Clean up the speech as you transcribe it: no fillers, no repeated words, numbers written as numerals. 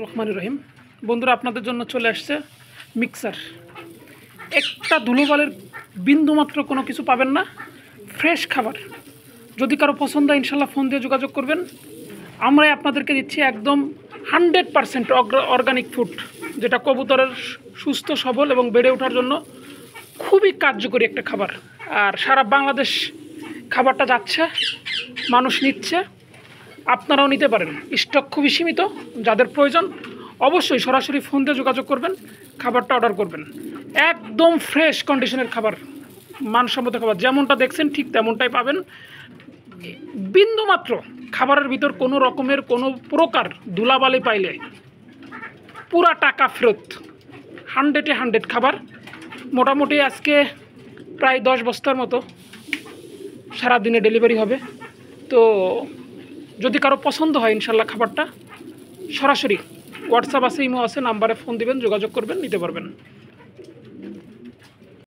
রহমানুর রহিম বন্ধুরা, আপনাদের জন্য চলে আসছে মিক্সার। একটা ধুলোবালের বিন্দুমাত্র কোনো কিছু পাবেন না, ফ্রেশ খাবার। যদি কারো পছন্দ হয় ইনশাল্লাহ ফোন দিয়ে যোগাযোগ করবেন। আমরাই আপনাদেরকে দিচ্ছি একদম 100% অর্গানিক ফুড, যেটা কবুতরের সুস্থ সবল এবং বেড়ে ওঠার জন্য খুবই কার্যকরী একটা খাবার। আর সারা বাংলাদেশ খাবারটা যাচ্ছে, মানুষ নিচ্ছে, আপনারাও নিতে পারেন। স্টক খুবই সীমিত, যাদের প্রয়োজন অবশ্যই সরাসরি ফোন দিয়ে যোগাযোগ করবেন, খাবারটা অর্ডার করবেন। একদম ফ্রেশ কন্ডিশনের খাবার, মানসম্মত খাবার, যেমনটা দেখছেন ঠিক তেমনটাই পাবেন। বিন্দুমাত্র খাবারের ভিতর কোনো রকমের কোনো প্রকার ধুলাবালি পাইলে পুরা টাকা ফেরত। 100-এ 100 খাবার। মোটামুটি আজকে প্রায় 10 বস্তার মতো সারাদিনে ডেলিভারি হবে। তো যদি কারো পছন্দ হয় ইনশাল্লাহ খাবারটা সরাসরি হোয়াটসঅ্যাপ আছে, ইমো আছে, নাম্বারে ফোন দিবেন, যোগাযোগ করবেন, নিতে পারবেন।